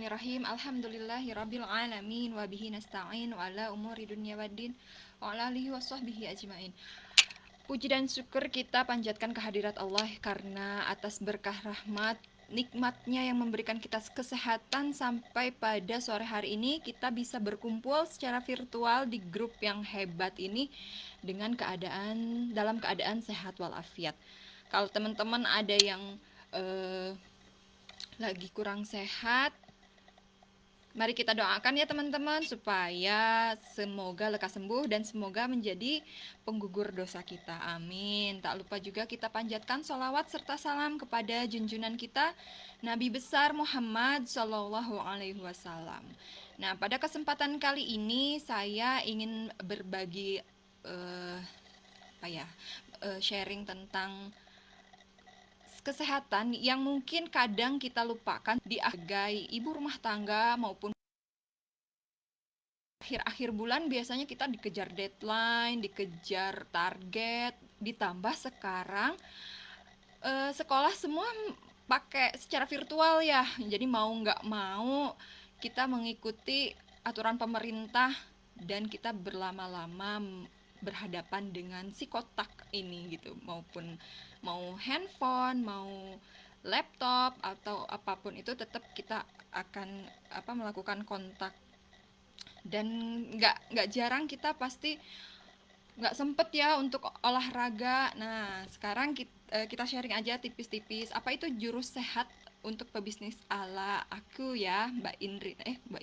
Bismillahirrahmanirrahim. Alhamdulillahirabbil alamin wa bihi nasta'in wa ala umuri dunya waddin wa ala alihi washabbihi ajmain. Puji dan syukur kita panjatkan kehadirat Allah karena atas berkah rahmat nikmatnya yang memberikan kita kesehatan sampai pada sore hari ini kita bisa berkumpul secara virtual di grup yang hebat ini dengan dalam keadaan sehat walafiat. Kalau teman-teman ada yang lagi kurang sehat, mari kita doakan ya teman-teman supaya semoga lekas sembuh dan semoga menjadi penggugur dosa kita. Amin. Tak lupa juga kita panjatkan sholawat serta salam kepada junjungan kita Nabi besar Muhammad Shallallahu Alaihi Wasallam. Nah, pada kesempatan kali ini saya ingin berbagi sharing tentang kesehatan yang mungkin kadang kita lupakan di sebagai ibu rumah tangga maupun akhir-akhir bulan biasanya kita dikejar deadline, dikejar target, ditambah sekarang sekolah semua pakai secara virtual ya. Jadi mau nggak mau kita mengikuti aturan pemerintah dan kita berlama-lama berhadapan dengan si kotak ini gitu, maupun mau handphone, mau laptop atau apapun itu tetap kita akan melakukan kontak. Dan nggak jarang kita pasti nggak sempet ya untuk olahraga. Nah, sekarang kita sharing aja tipis-tipis apa itu jurus sehat untuk pebisnis ala aku ya, Mbak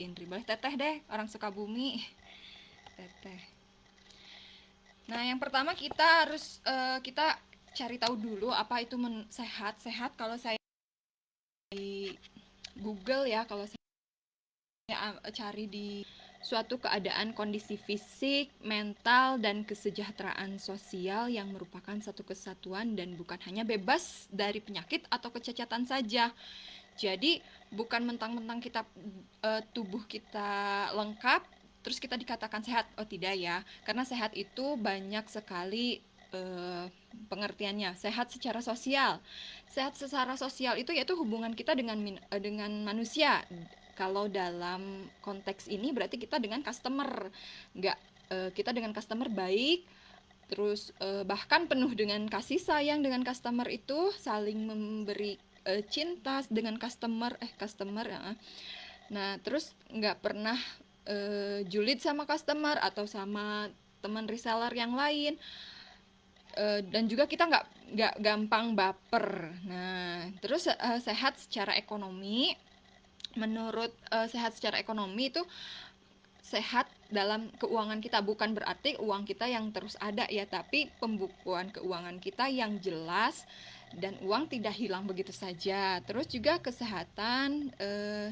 Indri boleh teteh deh, orang Sukabumi. Teteh. Nah, yang pertama kita harus kita cari tahu dulu apa itu sehat. Sehat kalau saya di Google ya, kalau saya cari di suatu keadaan kondisi fisik, mental, dan kesejahteraan sosial yang merupakan satu kesatuan dan bukan hanya bebas dari penyakit atau kecacatan saja. Jadi bukan mentang-mentang kita tubuh kita lengkap terus kita dikatakan sehat. Oh tidak ya, karena sehat itu banyak sekali pengertiannya. Sehat secara sosial. Sehat secara sosial itu yaitu hubungan kita dengan manusia. Kalau dalam konteks ini berarti kita dengan customer, nggak kita dengan customer baik, terus bahkan penuh dengan kasih sayang dengan customer, itu saling memberi cinta dengan customer ya. Nah terus nggak pernah julid sama customer atau sama teman reseller yang lain. Dan juga kita nggak gampang baper. Nah terus sehat secara ekonomi. Menurut sehat secara ekonomi itu sehat dalam keuangan kita, bukan berarti uang kita yang terus ada ya, tapi pembukuan keuangan kita yang jelas dan uang tidak hilang begitu saja. Terus juga kesehatan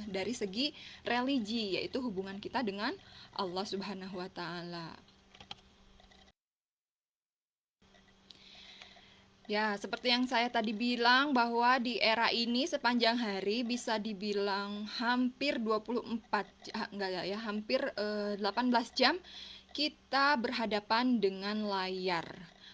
dari segi religi, yaitu hubungan kita dengan Allah Subhanahu wa taala. Ya, seperti yang saya tadi bilang bahwa di era ini sepanjang hari bisa dibilang hampir 24 hampir 18 jam kita berhadapan dengan layar.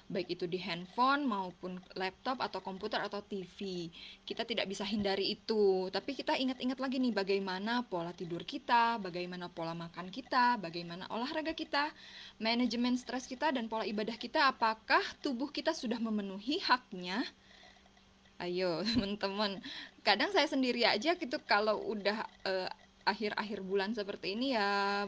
Baik itu di handphone maupun laptop atau komputer atau TV. Kita tidak bisa hindari itu. Tapi kita ingat-ingat lagi nih bagaimana pola tidur kita, bagaimana pola makan kita, bagaimana olahraga kita, manajemen stres kita, dan pola ibadah kita. Apakah tubuh kita sudah memenuhi haknya? Ayo teman-teman, kadang saya sendiri aja gitu kalau udah akhir-akhir bulan seperti ini ya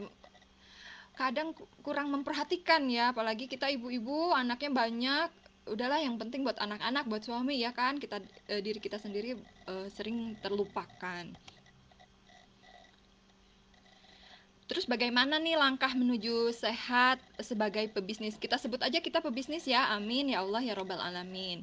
kadang kurang memperhatikan ya, apalagi kita ibu-ibu anaknya banyak. Udahlah, yang penting buat anak-anak, buat suami ya kan, kita diri kita sendiri sering terlupakan. Terus bagaimana nih langkah menuju sehat sebagai pebisnis? Kita sebut aja kita pebisnis ya, amin ya Allah ya robbal alamin.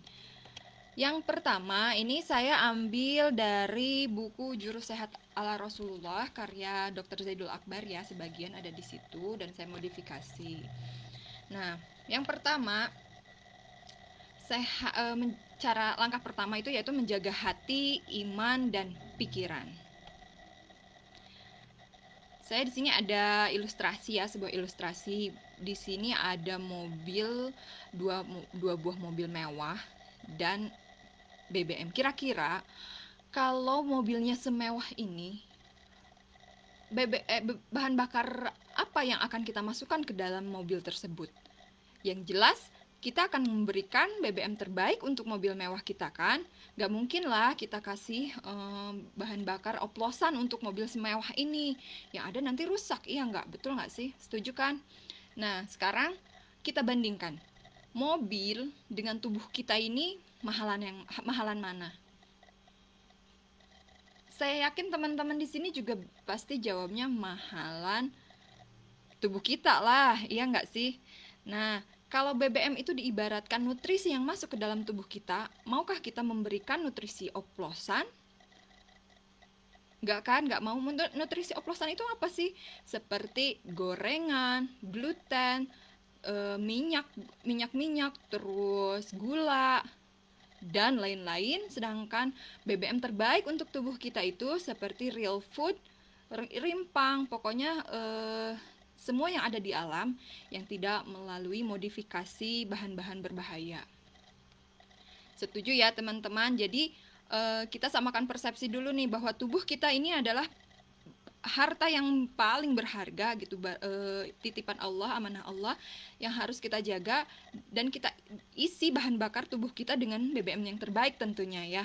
Yang pertama, ini saya ambil dari buku Jurus Sehat ala Rasulullah karya Dr. Zaidul Akbar ya, sebagian ada di situ dan saya modifikasi. Nah, yang pertama, cara langkah pertama itu yaitu menjaga hati, iman, dan pikiran. Saya di sini ada ilustrasi ya, sebuah ilustrasi. Di sini ada mobil, dua buah mobil mewah dan BBM. Kira-kira kalau mobilnya semewah ini, bahan bakar apa yang akan kita masukkan ke dalam mobil tersebut. Yang jelas kita akan memberikan BBM terbaik untuk mobil mewah kita kan. Gak mungkin lah kita kasih bahan bakar oplosan untuk mobil semewah ini. Yang ada nanti rusak, iya nggak? Betul nggak sih? Setuju kan? Nah, sekarang kita bandingkan. Mobil dengan tubuh kita ini mahalan mana? Saya yakin teman-teman di sini juga pasti jawabnya mahalan tubuh kita lah, iya nggak sih? Nah, kalau BBM itu diibaratkan nutrisi yang masuk ke dalam tubuh kita, maukah kita memberikan nutrisi oplosan? Nggak kan, nggak mau. Nutrisi oplosan itu apa sih? Seperti gorengan, gluten, minyak, terus gula, dan lain-lain. Sedangkan BBM terbaik untuk tubuh kita itu seperti real food, rimpang, pokoknya semua yang ada di alam yang tidak melalui modifikasi bahan-bahan berbahaya. Setuju ya teman-teman? Jadi kita samakan persepsi dulu nih bahwa tubuh kita ini adalah harta yang paling berharga gitu, titipan Allah, amanah Allah yang harus kita jaga, dan kita isi bahan bakar tubuh kita dengan BBM yang terbaik tentunya ya.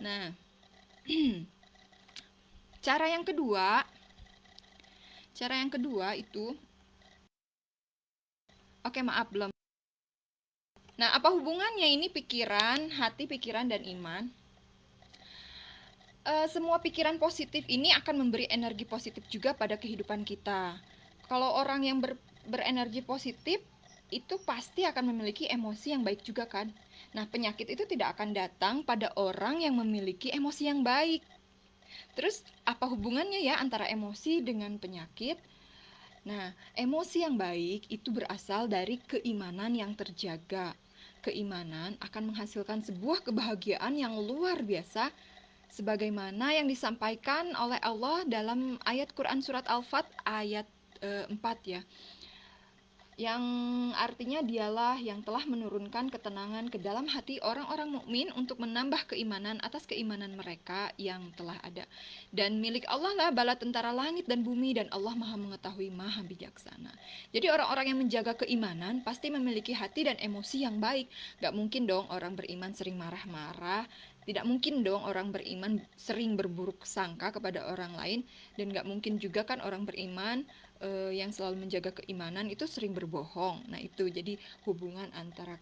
Nah, cara yang kedua itu, oke maaf belum. Nah, apa hubungannya ini hati, pikiran, dan iman? Semua pikiran positif ini akan memberi energi positif juga pada kehidupan kita. Kalau orang yang berenergi positif, itu pasti akan memiliki emosi yang baik juga kan. Nah, penyakit itu tidak akan datang pada orang yang memiliki emosi yang baik. Terus, apa hubungannya ya antara emosi dengan penyakit? Nah, emosi yang baik itu berasal dari keimanan yang terjaga. Keimanan akan menghasilkan sebuah kebahagiaan yang luar biasa, sebagaimana yang disampaikan oleh Allah dalam ayat Quran surat Al-Fat ayat 4 ya. Yang artinya dialah yang telah menurunkan ketenangan ke dalam hati orang-orang mukmin untuk menambah keimanan atas keimanan mereka yang telah ada. Dan milik Allah lah bala tentara langit dan bumi, dan Allah Maha mengetahui, Maha bijaksana. Jadi orang-orang yang menjaga keimanan pasti memiliki hati dan emosi yang baik. Gak mungkin dong orang beriman sering marah-marah. Tidak mungkin dong orang beriman sering berburuk sangka kepada orang lain. Dan gak mungkin juga kan orang beriman yang selalu menjaga keimanan itu sering berbohong. Nah itu jadi hubungan antara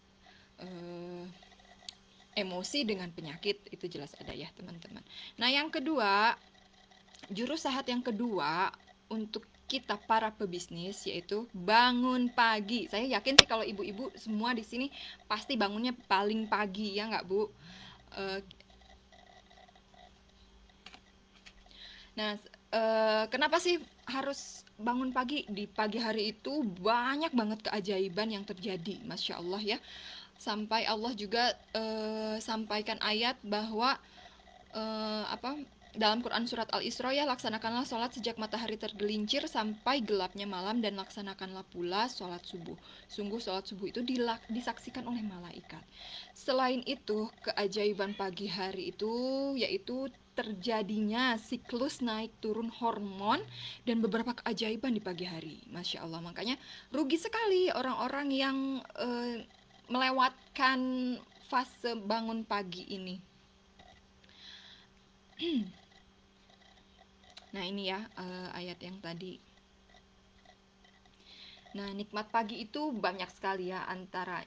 emosi dengan penyakit itu jelas ada ya teman-teman. Nah yang kedua, jurus sehat yang kedua untuk kita para pebisnis yaitu bangun pagi. Saya yakin sih kalau ibu-ibu semua di sini pasti bangunnya paling pagi ya nggak Bu? Nah, kenapa sih harus bangun pagi? Di pagi hari itu banyak banget keajaiban yang terjadi, Masya Allah ya. Sampai Allah juga sampaikan ayat bahwa dalam Quran surat Al-Isra ya, laksanakanlah sholat sejak matahari tergelincir sampai gelapnya malam, dan laksanakanlah pula sholat subuh. Sungguh sholat subuh itu disaksikan oleh malaikat. Selain itu, keajaiban pagi hari itu yaitu terjadinya siklus naik turun hormon dan beberapa keajaiban di pagi hari. Masya Allah, makanya rugi sekali orang-orang yang melewatkan fase bangun pagi ini. Nah ini ya ayat yang tadi. Nah nikmat pagi itu banyak sekali ya,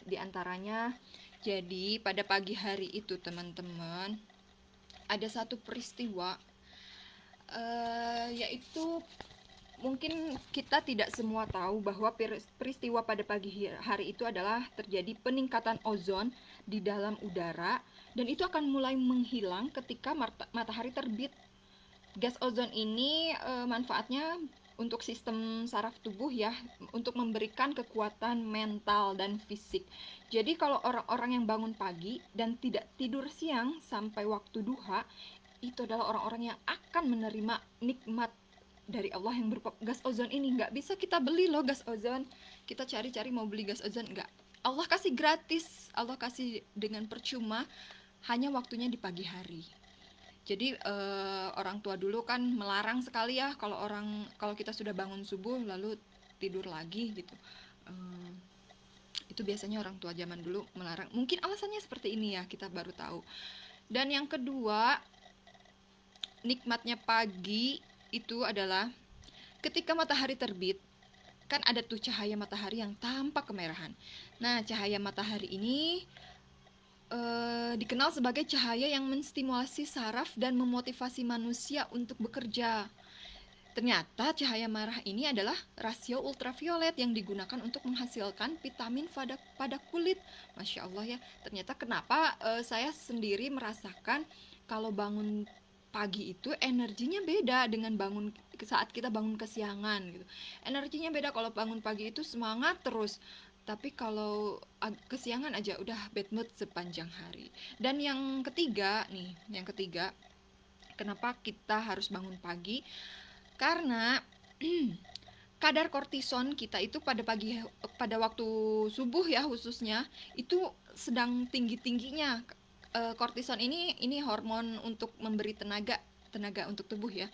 di antaranya. Jadi pada pagi hari itu teman-teman ada satu peristiwa, yaitu mungkin kita tidak semua tahu bahwa peristiwa pada pagi hari itu adalah terjadi peningkatan ozon di dalam udara, dan itu akan mulai menghilang ketika matahari terbit. Gas ozon ini manfaatnya untuk sistem saraf tubuh ya, untuk memberikan kekuatan mental dan fisik. Jadi kalau orang-orang yang bangun pagi dan tidak tidur siang sampai waktu duha, itu adalah orang-orang yang akan menerima nikmat dari Allah yang berupa gas ozon ini. Nggak bisa kita beli loh gas ozon, kita cari-cari mau beli gas ozon, nggak. Allah kasih gratis, Allah kasih dengan percuma, hanya waktunya di pagi hari. Jadi orang tua dulu kan melarang sekali ya kalau kita sudah bangun subuh lalu tidur lagi gitu. Eh, itu biasanya orang tua zaman dulu melarang. Mungkin alasannya seperti ini ya, kita baru tahu. Dan yang kedua, nikmatnya pagi itu adalah ketika matahari terbit, kan ada tuh cahaya matahari yang tampak kemerahan. Nah, cahaya matahari ini dikenal sebagai cahaya yang menstimulasi saraf dan memotivasi manusia untuk bekerja. Ternyata cahaya merah ini adalah rasio ultraviolet yang digunakan untuk menghasilkan vitamin pada kulit. Masya Allah ya. Ternyata kenapa saya sendiri merasakan kalau bangun pagi itu energinya beda dengan saat kita bangun kesiangan gitu. Energinya beda, kalau bangun pagi itu semangat terus. Tapi kalau kesiangan aja udah bad mood sepanjang hari. Dan yang ketiga, kenapa kita harus bangun pagi? Karena kadar kortison kita itu pada waktu subuh ya khususnya itu sedang tinggi-tingginya. Kortison ini hormon untuk memberi tenaga untuk tubuh ya.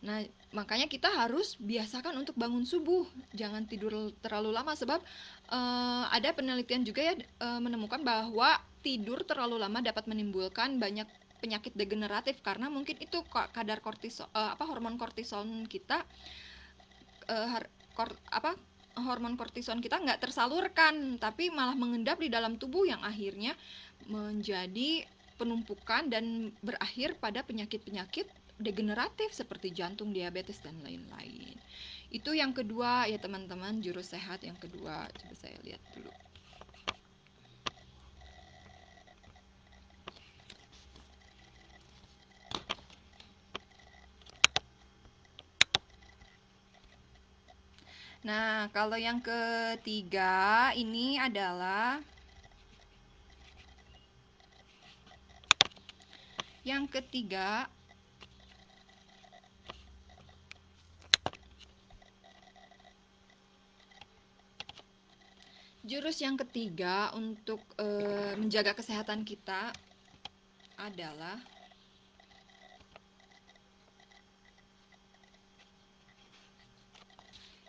Nah, makanya kita harus biasakan untuk bangun subuh, jangan tidur terlalu lama sebab ada penelitian juga ya menemukan bahwa tidur terlalu lama dapat menimbulkan banyak penyakit degeneratif karena mungkin itu kadar hormon kortison kita uh, hormon kortison kita nggak tersalurkan tapi malah mengendap di dalam tubuh yang akhirnya menjadi penumpukan dan berakhir pada penyakit-penyakit degeneratif seperti jantung, diabetes dan lain-lain. Itu yang kedua ya teman-teman, jurus sehat yang kedua. Coba saya lihat dulu. Nah, kalau yang ketiga ini adalah jurus yang ketiga untuk menjaga kesehatan kita adalah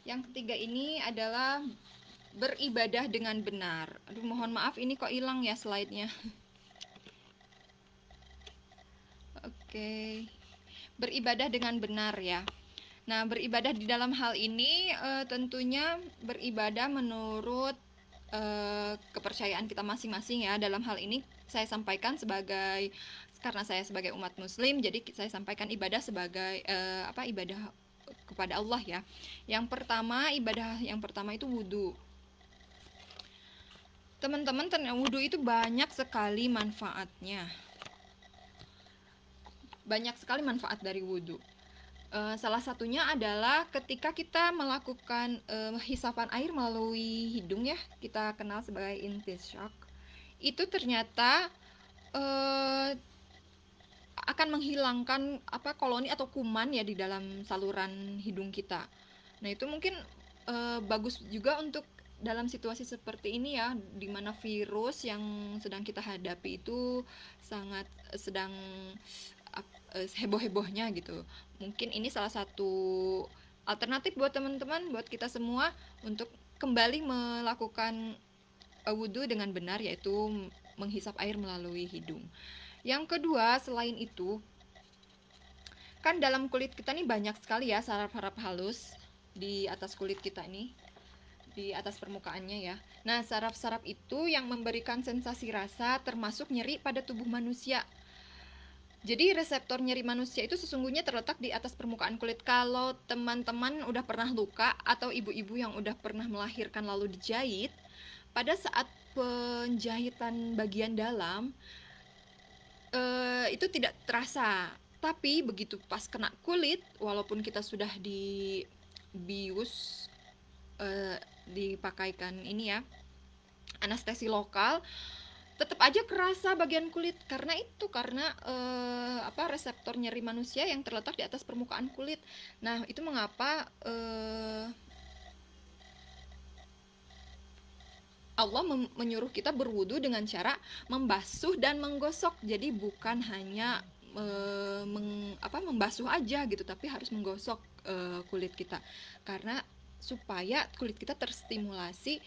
yang ketiga ini adalah beribadah dengan benar. Aduh, mohon maaf ini kok hilang ya slide-nya. Oke. Beribadah dengan benar ya. Nah, beribadah di dalam hal ini tentunya beribadah menurut kepercayaan kita masing-masing ya. Dalam hal ini saya sampaikan karena saya sebagai umat muslim, jadi saya sampaikan ibadah sebagai ibadah kepada Allah ya. Ibadah yang pertama itu wudhu. Teman-teman, wudhu itu banyak sekali manfaatnya. Banyak sekali manfaat dari wudhu. Salah satunya adalah ketika kita melakukan hisapan air melalui hidung ya, kita kenal sebagai istinshaq. Itu ternyata akan menghilangkan koloni atau kuman ya di dalam saluran hidung kita. Nah, itu mungkin bagus juga untuk dalam situasi seperti ini ya, di mana virus yang sedang kita hadapi itu sangat sedang heboh-hebohnya gitu. Mungkin ini salah satu alternatif buat teman-teman, buat kita semua untuk kembali melakukan wudhu dengan benar, yaitu menghisap air melalui hidung. Yang kedua, selain itu, kan dalam kulit kita nih banyak sekali ya saraf-saraf halus di atas kulit kita ini, di atas permukaannya ya. Nah, saraf-saraf itu yang memberikan sensasi rasa termasuk nyeri pada tubuh manusia. Jadi reseptor nyeri manusia itu sesungguhnya terletak di atas permukaan kulit. Kalau teman-teman udah pernah luka atau ibu-ibu yang udah pernah melahirkan lalu dijahit, pada saat penjahitan bagian dalam itu tidak terasa, tapi begitu pas kena kulit, walaupun kita sudah dibius dipakaikan ini ya anestesi lokal, tetap aja kerasa bagian kulit karena reseptor nyeri manusia yang terletak di atas permukaan kulit. Nah, itu mengapa Allah menyuruh kita berwudu dengan cara membasuh dan menggosok. Jadi bukan hanya membasuh aja gitu, tapi harus menggosok kulit kita, karena supaya kulit kita terstimulasi,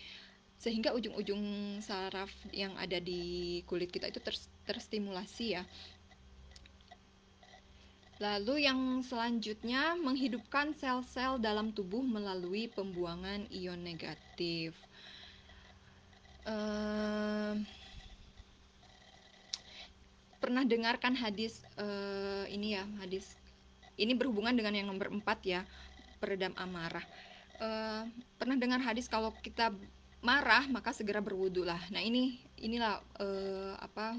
sehingga ujung-ujung saraf yang ada di kulit kita itu terstimulasi ya. Lalu yang selanjutnya, menghidupkan sel-sel dalam tubuh melalui pembuangan ion negatif. Pernah dengarkan hadis ini ya, hadis ini berhubungan dengan yang nomor 4 ya, peredam amarah. Pernah dengar hadis kalau kita marah maka segera berwudu lah. Nah inilah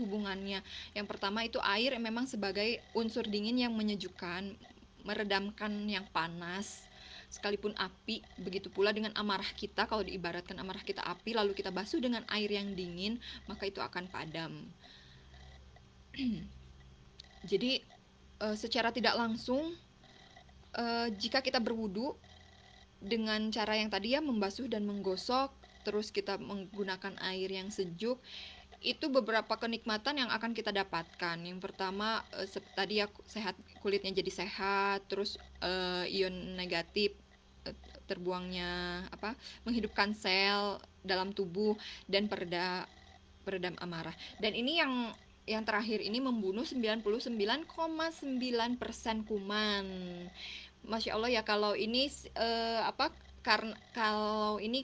hubungannya. Yang pertama itu air memang sebagai unsur dingin yang menyejukkan, meredamkan yang panas, sekalipun api. Begitu pula dengan amarah kita, kalau diibaratkan amarah kita api, lalu kita basuh dengan air yang dingin, maka itu akan padam. Jadi secara tidak langsung, jika kita berwudu dengan cara yang tadi ya, membasuh dan menggosok, terus kita menggunakan air yang sejuk, itu beberapa kenikmatan yang akan kita dapatkan. Yang pertama tadi ya, sehat, kulitnya jadi sehat, terus ion negatif terbuangnya, menghidupkan sel dalam tubuh, dan peredam amarah. Dan ini yang terakhir ini membunuh 99,9% kuman. Masya Allah ya, kalau ini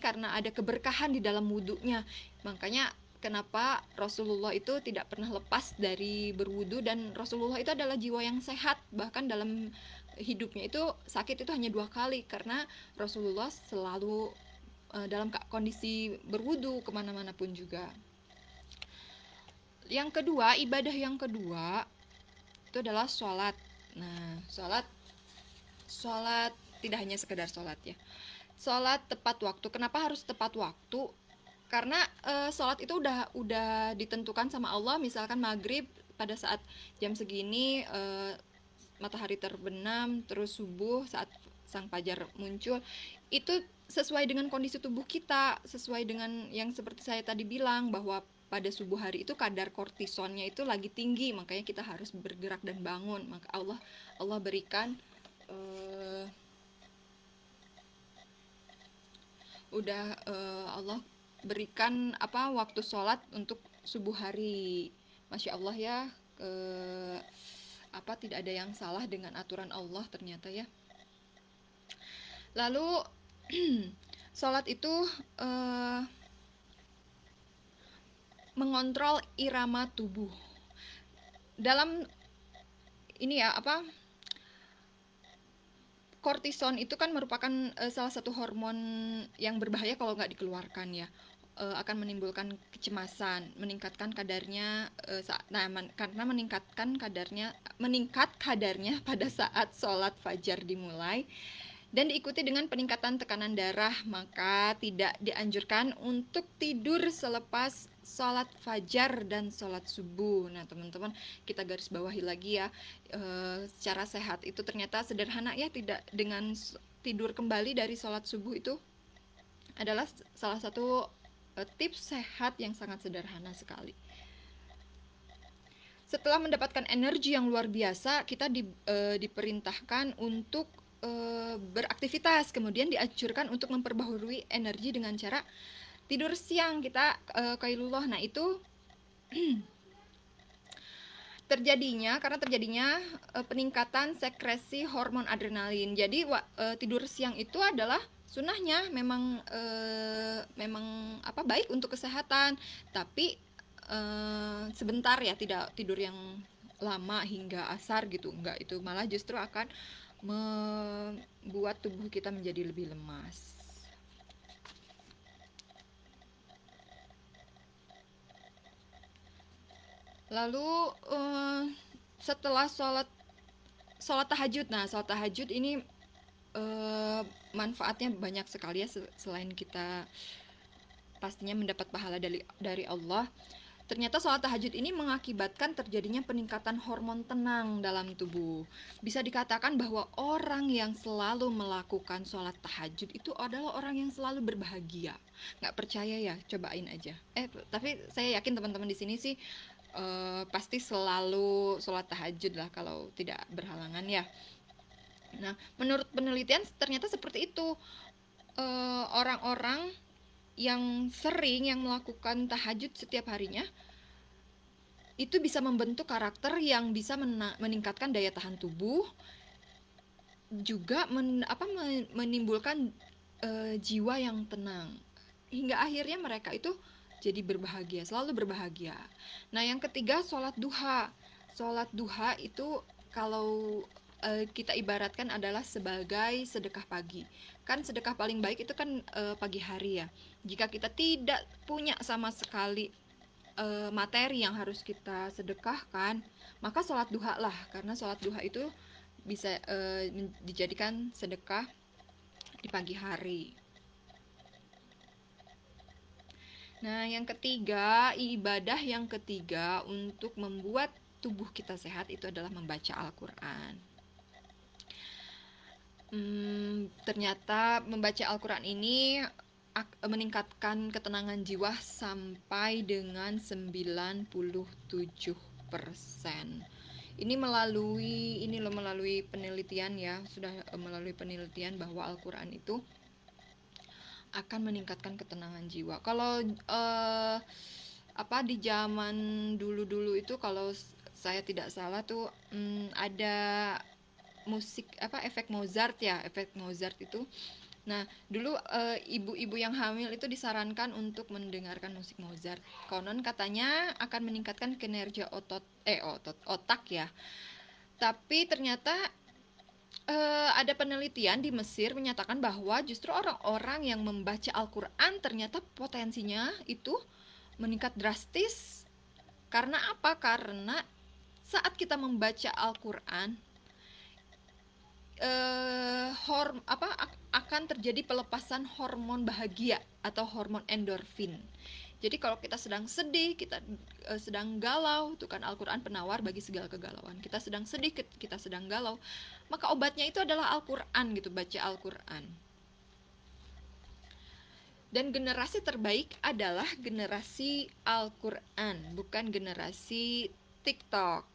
karena ada keberkahan di dalam wudunya. Makanya kenapa Rasulullah itu tidak pernah lepas dari berwudu, dan Rasulullah itu adalah jiwa yang sehat. Bahkan dalam hidupnya itu sakit itu hanya 2 kali, karena Rasulullah selalu dalam kondisi berwudu kemana-mana pun juga. Yang kedua, ibadah yang kedua itu adalah sholat. Nah, sholat tidak hanya sekedar sholat ya, sholat tepat waktu. Kenapa harus tepat waktu? Karena sholat itu udah ditentukan sama Allah. Misalkan maghrib pada saat jam segini, matahari terbenam, terus subuh saat sang fajar muncul, itu sesuai dengan kondisi tubuh kita, sesuai dengan yang seperti saya tadi bilang, bahwa pada subuh hari itu kadar kortisonnya itu lagi tinggi, makanya kita harus bergerak dan bangun. Maka Allah berikan Allah berikan waktu sholat untuk subuh hari. Masya Allah ya, tidak ada yang salah dengan aturan Allah ternyata ya. Lalu sholat itu mengontrol irama tubuh. Dalam ini ya, kortison itu kan merupakan salah satu hormon yang berbahaya kalau nggak dikeluarkan ya. Akan menimbulkan kecemasan, meningkatkan kadarnya, karena meningkat kadarnya pada saat sholat fajar dimulai, dan diikuti dengan peningkatan tekanan darah. Maka tidak dianjurkan untuk tidur selepas sholat fajar dan sholat subuh. Nah teman-teman, kita garis bawahi lagi ya, secara sehat itu ternyata sederhana ya. Tidak, dengan tidur kembali dari sholat subuh itu adalah salah satu tips sehat yang sangat sederhana sekali. Setelah mendapatkan energi yang luar biasa, kita diperintahkan untuk beraktivitas. Kemudian dianjurkan untuk memperbaharui energi dengan cara tidur siang, kita qailullah. Nah itu terjadinya peningkatan sekresi hormon adrenalin. Jadi tidur siang itu adalah sunnahnya, memang baik untuk kesehatan, tapi sebentar ya, tidak tidur yang lama hingga asar gitu, enggak. Itu malah justru akan membuat tubuh kita menjadi lebih lemas. Lalu setelah sholat tahajud, nah sholat tahajud ini manfaatnya banyak sekali ya, selain kita pastinya mendapat pahala dari Allah. Ternyata sholat tahajud ini mengakibatkan terjadinya peningkatan hormon tenang dalam tubuh. Bisa dikatakan bahwa orang yang selalu melakukan sholat tahajud itu adalah orang yang selalu berbahagia. Nggak percaya ya, cobain aja. Tapi saya yakin teman-teman di sini sih pasti selalu sholat tahajud lah kalau tidak berhalangan ya. Nah, menurut penelitian ternyata seperti itu. Orang-orang yang sering yang melakukan tahajud setiap harinya itu bisa membentuk karakter yang bisa meningkatkan daya tahan tubuh, juga menimbulkan jiwa yang tenang, hingga akhirnya mereka itu jadi berbahagia, selalu berbahagia. Nah, yang ketiga, sholat duha. Sholat duha itu kalau kita ibaratkan adalah sebagai sedekah pagi. Kan sedekah paling baik itu kan pagi hari ya. Jika kita tidak punya sama sekali materi yang harus kita sedekahkan, maka sholat duha lah, karena sholat duha itu bisa dijadikan sedekah di pagi hari. Nah, yang ketiga, ibadah yang ketiga untuk membuat tubuh kita sehat itu adalah membaca Al-Quran. Ternyata membaca Al-Quran ini meningkatkan ketenangan jiwa sampai dengan 97%. Ini melalui penelitian ya, sudah melalui penelitian bahwa Al-Quran itu akan meningkatkan ketenangan jiwa. Kalau di zaman dulu itu, kalau saya tidak salah tuh ada musik efek Mozart itu. Nah, dulu ibu-ibu yang hamil itu disarankan untuk mendengarkan musik Mozart. Konon katanya akan meningkatkan kinerja otak ya. Tapi ternyata ada penelitian di Mesir menyatakan bahwa justru orang-orang yang membaca Al-Quran ternyata potensinya itu meningkat drastis. Karena apa? Karena saat kita membaca Al-Quran, akan terjadi pelepasan hormon bahagia atau hormon endorfin. Jadi kalau kita sedang sedih, kita sedang galau, itu kan Al-Quran penawar bagi segala kegalauan. Kita sedang sedih, kita sedang galau, maka obatnya itu adalah Al-Quran gitu, baca Al-Quran. Dan generasi terbaik adalah generasi Al-Quran, bukan generasi TikTok.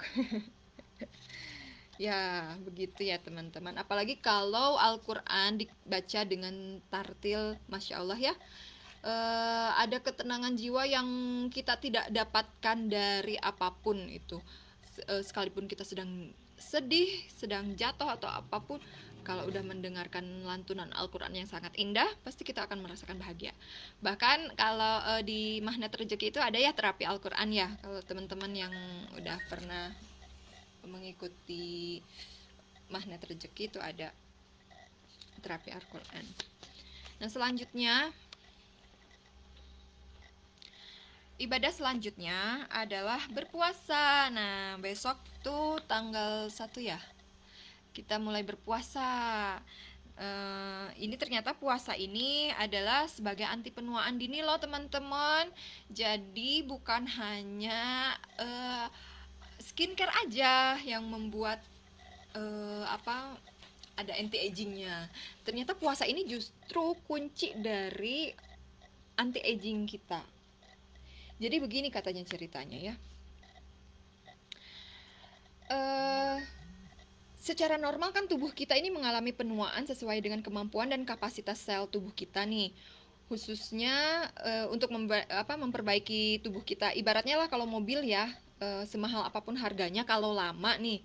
Ya, begitu ya teman-teman. Apalagi kalau Al-Quran dibaca dengan tartil, Masya Allah ya. Ada ketenangan jiwa yang kita tidak dapatkan dari apapun itu. Sekalipun kita sedang sedih, sedang jatuh atau apapun, kalau udah mendengarkan lantunan Al-Quran yang sangat indah, pasti kita akan merasakan bahagia. Bahkan kalau di Magnet Rezeki itu ada ya terapi Al-Quran ya. Kalau teman-teman yang udah pernah mengikuti Magnet Rezeki itu ada terapi Al-Quran. Nah, selanjutnya, ibadah selanjutnya adalah berpuasa. Nah, besok tuh tanggal 1 ya, kita mulai berpuasa. Ini ternyata puasa ini adalah sebagai anti penuaan dini loh teman-teman. Jadi bukan hanya skincare aja yang membuat ada anti agingnya. Ternyata puasa ini justru kunci dari anti aging kita. Jadi begini katanya ceritanya ya. Secara normal kan tubuh kita ini mengalami penuaan sesuai dengan kemampuan dan kapasitas sel tubuh kita nih. Khususnya untuk memperbaiki tubuh kita. Ibaratnya lah kalau mobil ya, semahal apapun harganya, kalau lama nih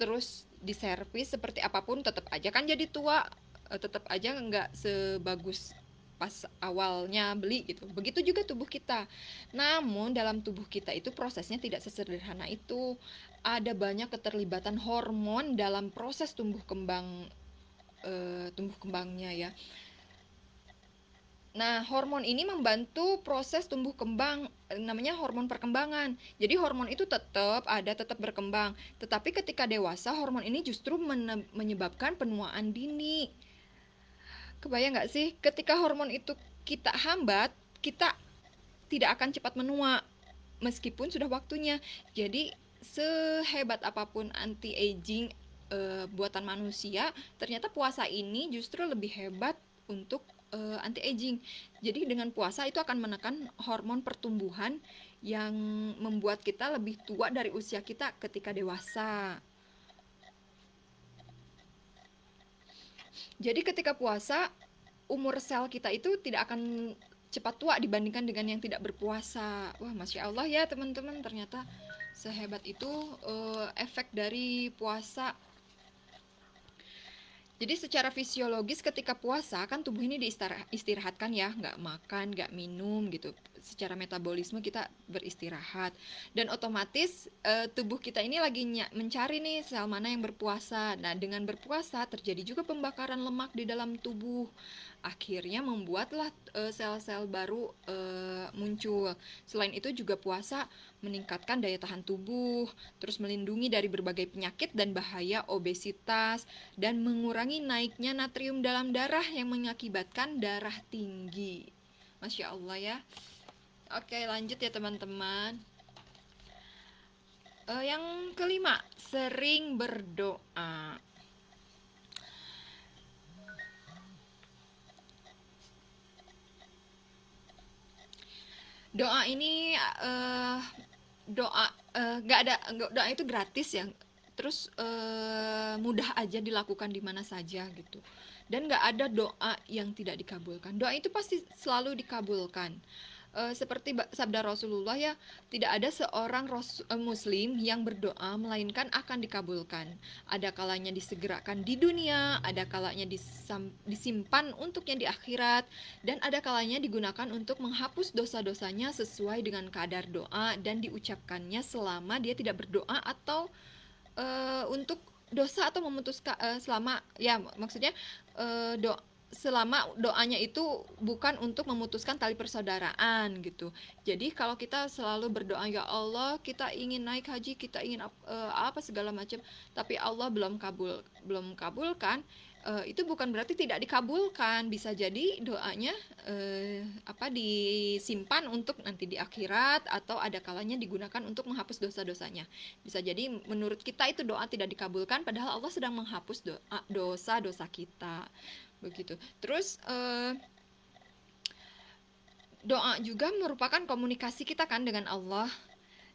terus diservis seperti apapun tetap aja kan jadi tua, tetap aja nggak sebagus pas awalnya beli gitu. Begitu juga tubuh kita. Namun dalam tubuh kita itu prosesnya tidak sesederhana itu. Ada banyak keterlibatan hormon dalam proses tumbuh kembangnya ya. Nah, hormon ini membantu proses tumbuh kembang, namanya hormon perkembangan. Jadi hormon itu tetap ada, tetap berkembang. Tetapi ketika dewasa, hormon ini justru menyebabkan penuaan dini. Kebayang nggak sih? Ketika hormon itu kita hambat, kita tidak akan cepat menua, meskipun sudah waktunya. Jadi sehebat apapun anti-aging buatan manusia, ternyata puasa ini justru lebih hebat untuk anti-aging. Jadi dengan puasa itu akan menekan hormon pertumbuhan yang membuat kita lebih tua dari usia kita ketika dewasa. Jadi ketika puasa, umur sel kita itu tidak akan cepat tua dibandingkan dengan yang tidak berpuasa. Wah, Masya Allah ya teman-teman, ternyata sehebat itu efek dari puasa. Jadi secara fisiologis ketika puasa kan tubuh ini diistirahatkan ya, nggak makan, nggak minum gitu. Secara metabolisme kita beristirahat dan otomatis tubuh kita ini lagi mencari nih sel mana yang berpuasa. Nah dengan berpuasa terjadi juga pembakaran lemak di dalam tubuh. Akhirnya membuatlah sel-sel baru muncul. Selain itu juga puasa meningkatkan daya tahan tubuh, terus melindungi dari berbagai penyakit dan bahaya obesitas, dan mengurangi naiknya natrium dalam darah yang mengakibatkan darah tinggi. Masya Allah ya. Oke, lanjut ya teman-teman. Yang kelima, sering berdoa. Doa ini doa nggak ada doa itu gratis ya, terus mudah aja dilakukan di mana saja gitu, dan nggak ada doa yang tidak dikabulkan. Doa itu pasti selalu dikabulkan. Seperti sabda Rasulullah ya, tidak ada seorang muslim yang berdoa melainkan akan dikabulkan. Ada kalanya disegerakan di dunia, ada kalanya disimpan untuknya di akhirat, dan ada kalanya digunakan untuk menghapus dosa-dosanya sesuai dengan kadar doa dan diucapkannya selama dia tidak berdoa atau untuk dosa atau memutuskan selama ya maksudnya selama doanya itu bukan untuk memutuskan tali persaudaraan gitu. Jadi kalau kita selalu berdoa, ya Allah kita ingin naik haji, kita ingin apa segala macam, tapi Allah belum kabulkan, itu bukan berarti tidak dikabulkan. Bisa jadi doanya disimpan untuk nanti di akhirat, atau ada kalanya digunakan untuk menghapus dosa-dosanya. Bisa jadi menurut kita itu doa tidak dikabulkan, padahal Allah sedang menghapus dosa-dosa kita. Begitu. Terus doa juga merupakan komunikasi kita kan dengan Allah.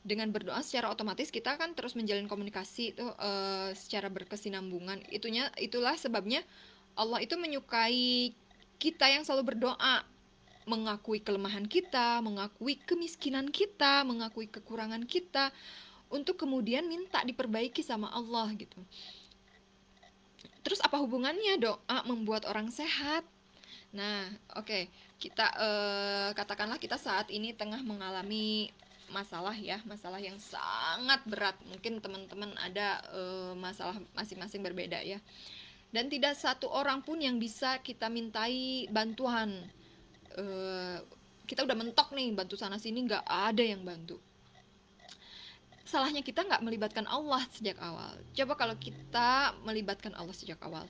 Dengan berdoa secara otomatis kita kan terus menjalin komunikasi itu secara berkesinambungan. Itulah sebabnya Allah itu menyukai kita yang selalu berdoa, mengakui kelemahan kita, mengakui kemiskinan kita, mengakui kekurangan kita, untuk kemudian minta diperbaiki sama Allah gitu. Terus apa hubungannya doa membuat orang sehat? Nah, oke. Kita katakanlah kita saat ini tengah mengalami masalah ya, masalah yang sangat berat. Mungkin teman-teman ada masalah masing-masing berbeda ya. Dan tidak satu orang pun yang bisa kita mintai bantuan. Kita udah mentok nih, bantu sana sini, nggak ada yang bantu. Salahnya kita nggak melibatkan Allah sejak awal. Coba kalau kita melibatkan Allah sejak awal,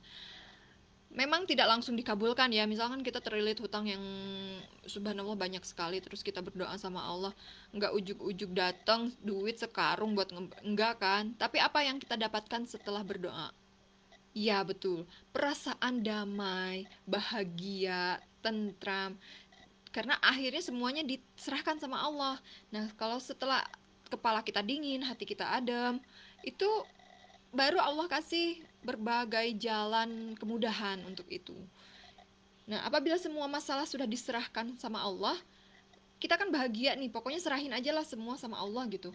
memang tidak langsung dikabulkan ya. Misalkan kita terlilit hutang yang subhanallah banyak sekali, terus kita berdoa sama Allah, nggak ujuk-ujuk datang duit sekarung buat enggak kan. Tapi apa yang kita dapatkan setelah berdoa? Ya betul, perasaan damai, bahagia, tentram, karena akhirnya semuanya diserahkan sama Allah. Nah kalau setelah kepala kita dingin, hati kita adem, itu baru Allah kasih berbagai jalan kemudahan untuk itu. Nah, apabila semua masalah sudah diserahkan sama Allah, kita kan bahagia nih, pokoknya serahin aja lah semua sama Allah gitu.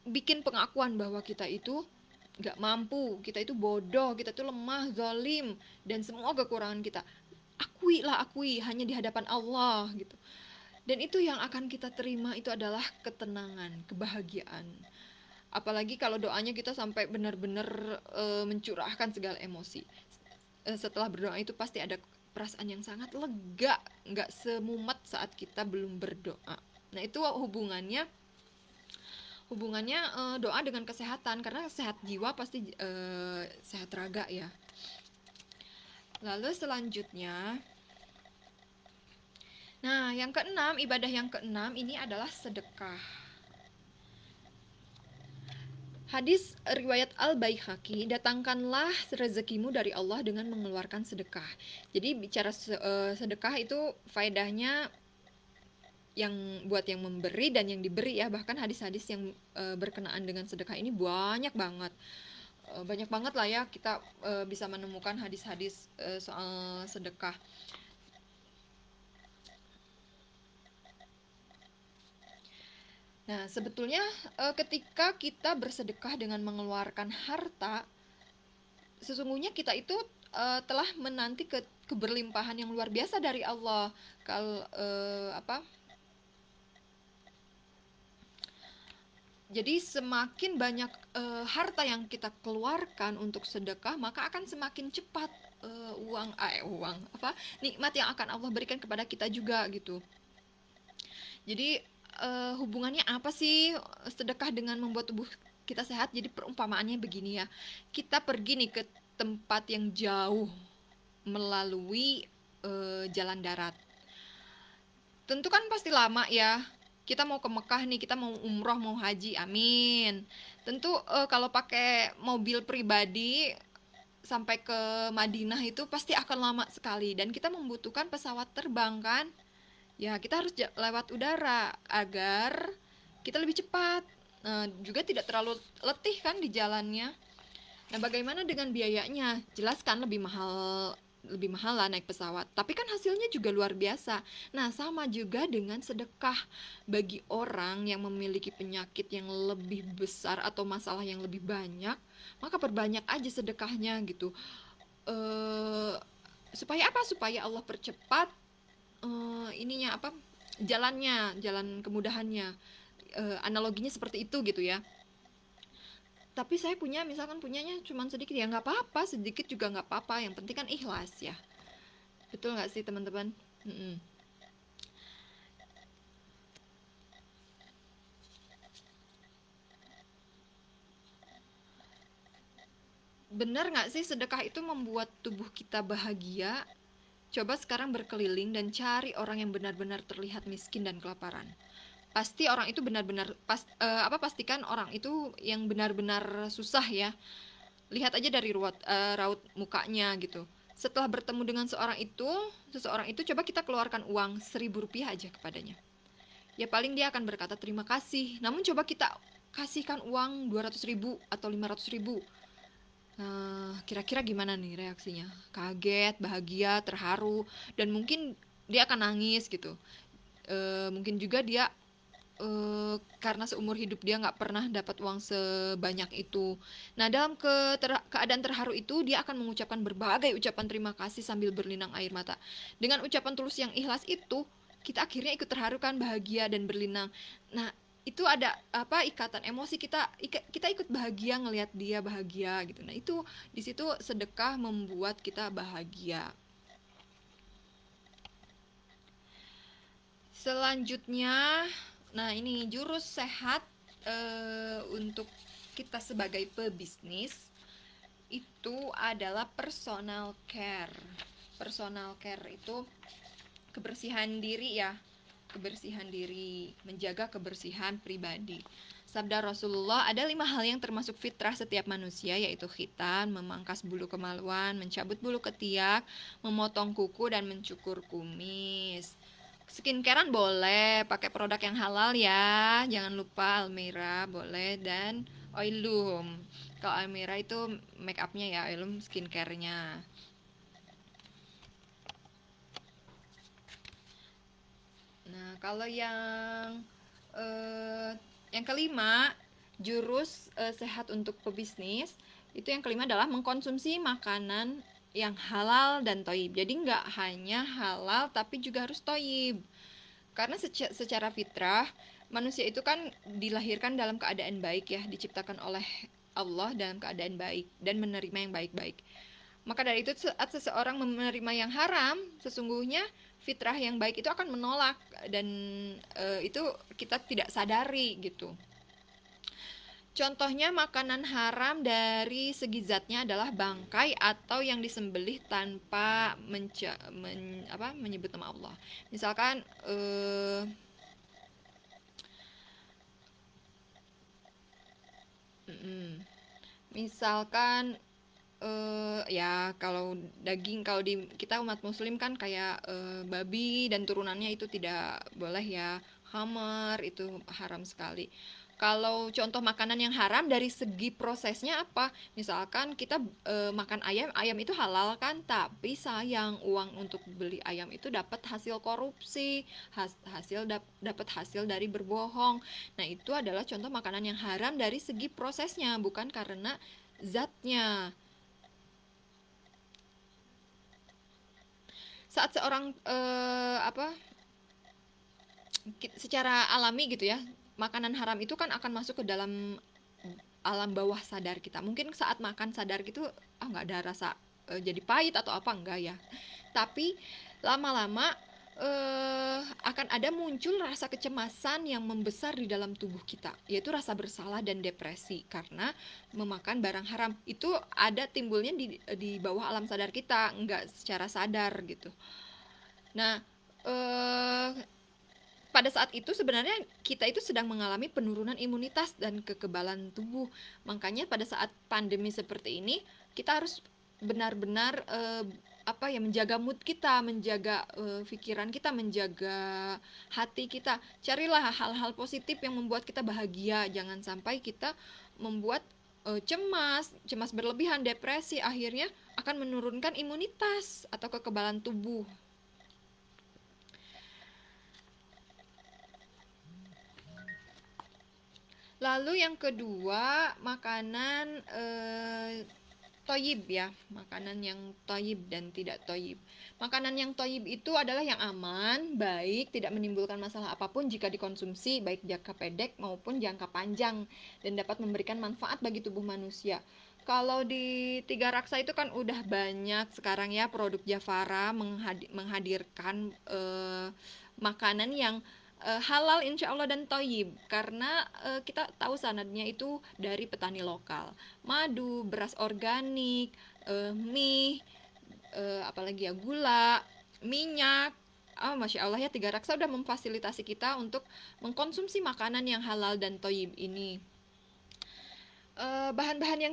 Bikin pengakuan bahwa kita itu gak mampu, kita itu bodoh, kita itu lemah, zalim, dan semua kekurangan kita. Akui hanya di hadapan Allah gitu. Dan itu yang akan kita terima, itu adalah ketenangan, kebahagiaan. Apalagi kalau doanya kita sampai benar-benar mencurahkan segala emosi. Setelah berdoa itu pasti ada perasaan yang sangat lega, nggak semumet saat kita belum berdoa. Nah itu hubungannya doa dengan kesehatan, karena sehat jiwa pasti sehat raga ya. Lalu selanjutnya, nah, yang keenam, ibadah yang keenam ini adalah sedekah. Hadis riwayat Al-Baihaqi, datangkanlah rezekimu dari Allah dengan mengeluarkan sedekah. Jadi bicara sedekah itu faedahnya yang buat yang memberi dan yang diberi ya. Bahkan hadis-hadis yang berkenaan dengan sedekah ini banyak banget. Banyak banget lah ya kita bisa menemukan hadis-hadis soal sedekah. Nah, sebetulnya ketika kita bersedekah dengan mengeluarkan harta, sesungguhnya kita itu telah menanti keberlimpahan yang luar biasa dari Allah. Kalau apa? Jadi semakin banyak harta yang kita keluarkan untuk sedekah, maka akan semakin cepat uang apa nikmat yang akan Allah berikan kepada kita juga gitu. Jadi hubungannya apa sih sedekah dengan membuat tubuh kita sehat? Jadi perumpamaannya begini ya, kita pergi nih ke tempat yang jauh melalui jalan darat. Tentu kan pasti lama ya. Kita mau ke Mekah nih, kita mau umroh, mau haji, amin. Tentu kalau pakai mobil pribadi sampai ke Madinah itu pasti akan lama sekali dan kita membutuhkan pesawat terbang kan. Ya, kita harus lewat udara agar kita lebih cepat. Juga tidak terlalu letih kan di jalannya. Nah, bagaimana dengan biayanya? Jelas kan lebih mahal lah naik pesawat. Tapi kan hasilnya juga luar biasa. Nah, sama juga dengan sedekah bagi orang yang memiliki penyakit yang lebih besar atau masalah yang lebih banyak, maka perbanyak aja sedekahnya gitu. Eh supaya apa? Supaya Allah percepat ininya apa? Jalan kemudahannya. Analoginya seperti itu gitu ya. Tapi saya punya misalkan punyanya cuma sedikit ya nggak apa-apa, sedikit juga nggak apa-apa, yang penting kan ikhlas ya. Betul nggak sih teman-teman? Mm-mm. Bener nggak sih sedekah itu membuat tubuh kita bahagia? Coba sekarang berkeliling dan cari orang yang benar-benar terlihat miskin dan kelaparan. Pasti orang itu benar-benar pastikan orang itu yang benar-benar susah ya. Lihat aja dari raut mukanya gitu. Setelah bertemu dengan seseorang itu coba kita keluarkan uang 1.000 rupiah aja kepadanya. Ya paling dia akan berkata terima kasih. Namun coba kita kasihkan uang 200.000 atau 500.000. Kira-kira gimana nih reaksinya? Kaget, bahagia, terharu, dan mungkin dia akan nangis gitu. Mungkin juga dia karena seumur hidup dia nggak pernah dapat uang sebanyak itu. Nah, dalam keadaan terharu itu dia akan mengucapkan berbagai ucapan terima kasih sambil berlinang air mata. Dengan ucapan tulus yang ikhlas itu, kita akhirnya ikut terharu kan, bahagia dan berlinang. Nah, itu ada apa ikatan emosi kita ikut bahagia ngelihat dia bahagia gitu. Nah, itu di situ sedekah membuat kita bahagia. Selanjutnya, nah ini jurus sehat untuk kita sebagai pebisnis itu adalah personal care. Personal care itu kebersihan diri ya, kebersihan diri, menjaga kebersihan pribadi. Sabda Rasulullah, ada 5 hal yang termasuk fitrah setiap manusia, yaitu khitan, memangkas bulu kemaluan, mencabut bulu ketiak, memotong kuku, dan mencukur kumis. Skincarean boleh, pakai produk yang halal ya. Jangan lupa Almira boleh, dan Oilum. Kalau Almira itu make upnya ya, Oilum skincarenya. Nah, kalau yang kelima, jurus sehat untuk pebisnis, itu yang kelima adalah mengkonsumsi makanan yang halal dan toyib. Jadi nggak hanya halal tapi juga harus toyib. Karena secara fitrah manusia itu kan dilahirkan dalam keadaan baik ya, diciptakan oleh Allah dalam keadaan baik dan menerima yang baik-baik. Maka dari itu saat seseorang menerima yang haram, sesungguhnya fitrah yang baik itu akan menolak dan itu kita tidak sadari gitu. Contohnya makanan haram dari segi zatnya adalah bangkai atau yang disembelih tanpa menyebut nama Allah. Misalkan misalkan Ya kalau daging, kalau di kita umat muslim kan kayak babi dan turunannya itu tidak boleh ya. Khamar itu haram sekali. Kalau contoh makanan yang haram dari segi prosesnya apa? Misalkan kita makan ayam, ayam itu halal kan, tapi sayang uang untuk beli ayam itu dapat hasil korupsi, dapat hasil dari berbohong. Nah, itu adalah contoh makanan yang haram dari segi prosesnya, bukan karena zatnya. Saat seorang secara alami gitu ya, makanan haram itu kan akan masuk ke dalam alam bawah sadar kita. Mungkin saat makan sadar gitu, nggak ada rasa jadi pahit atau apa, enggak ya. Tapi lama-lama akan ada muncul rasa kecemasan yang membesar di dalam tubuh kita, yaitu rasa bersalah dan depresi karena memakan barang haram. Itu ada timbulnya di bawah alam sadar kita, nggak secara sadar gitu. Nah, eh, pada saat itu sebenarnya kita itu sedang mengalami penurunan imunitas dan kekebalan tubuh. Makanya pada saat pandemi seperti ini, kita harus benar-benar menjaga mood kita, menjaga pikiran kita, menjaga hati kita. Carilah hal-hal positif yang membuat kita bahagia. Jangan sampai kita membuat cemas berlebihan, depresi, akhirnya akan menurunkan imunitas atau kekebalan tubuh. Lalu yang kedua, makanan toyib ya, makanan yang toyib dan tidak toyib. Makanan yang toyib itu adalah yang aman, baik, tidak menimbulkan masalah apapun jika dikonsumsi, baik jangka pendek maupun jangka panjang, dan dapat memberikan manfaat bagi tubuh manusia. Kalau di Tiga Raksa itu kan udah banyak sekarang ya produk Jafara menghadirkan makanan yang halal insya Allah dan toyib, karena kita tahu sanadnya itu dari petani lokal, madu, beras organik, mie, apalagi ya, gula, minyak. Masya Allah ya, Tiga Raksa udah memfasilitasi kita untuk mengkonsumsi makanan yang halal dan toyib ini. Bahan-bahan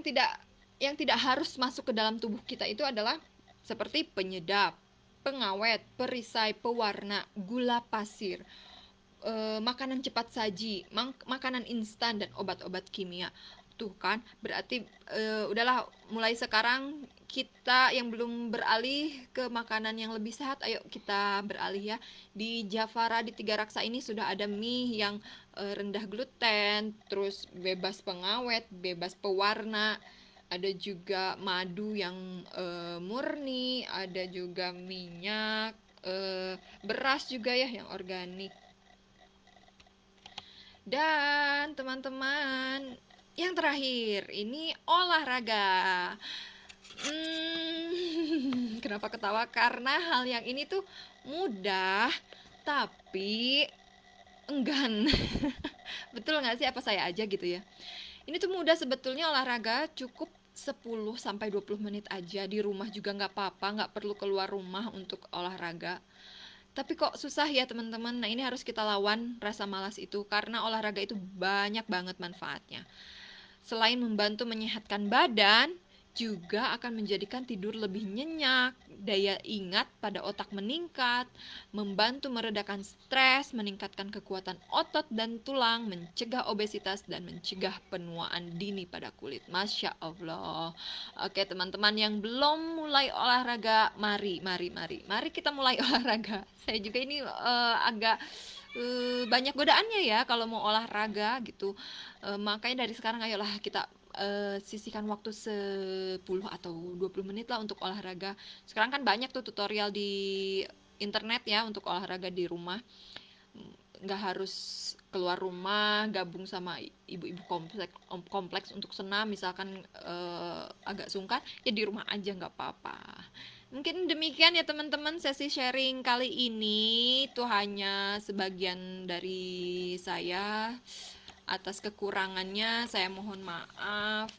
yang tidak harus masuk ke dalam tubuh kita itu adalah seperti penyedap, pengawet, perisai, pewarna, gula pasir, makanan cepat saji, makanan instan, dan obat-obat kimia. Tuh kan, berarti udahlah, mulai sekarang kita yang belum beralih ke makanan yang lebih sehat, ayo kita beralih ya. Di Jafara, di Tiga Raksa ini sudah ada mie yang rendah gluten, terus bebas pengawet, bebas pewarna, ada juga madu yang murni, ada juga minyak, beras juga ya yang organik. Dan teman-teman, yang terakhir ini olahraga. Kenapa ketawa? Karena hal yang ini tuh mudah, tapi enggan. Betul nggak sih, apa saya aja gitu ya? Ini tuh mudah sebetulnya, olahraga cukup 10-20 menit aja di rumah juga nggak apa-apa, nggak perlu keluar rumah untuk olahraga. Tapi kok susah ya teman-teman. Nah, ini harus kita lawan rasa malas itu, karena olahraga itu banyak banget manfaatnya. Selain membantu menyehatkan badan, juga akan menjadikan tidur lebih nyenyak, daya ingat pada otak meningkat, membantu meredakan stres, meningkatkan kekuatan otot dan tulang, mencegah obesitas, dan mencegah penuaan dini pada kulit. Masya Allah. Oke teman-teman yang belum mulai olahraga, mari kita mulai olahraga. Saya juga ini agak banyak godaannya ya kalau mau olahraga gitu. Makanya dari sekarang ayolah kita sisihkan waktu 10 atau 20 menit lah untuk olahraga. Sekarang kan banyak tuh tutorial di internet ya untuk olahraga di rumah. Nggak harus keluar rumah, gabung sama ibu-ibu kompleks untuk senam, misalkan agak sungkan, ya di rumah aja nggak apa-apa. Mungkin demikian ya teman-teman, sesi sharing kali ini. Itu hanya sebagian dari saya. Atas kekurangannya saya mohon maaf.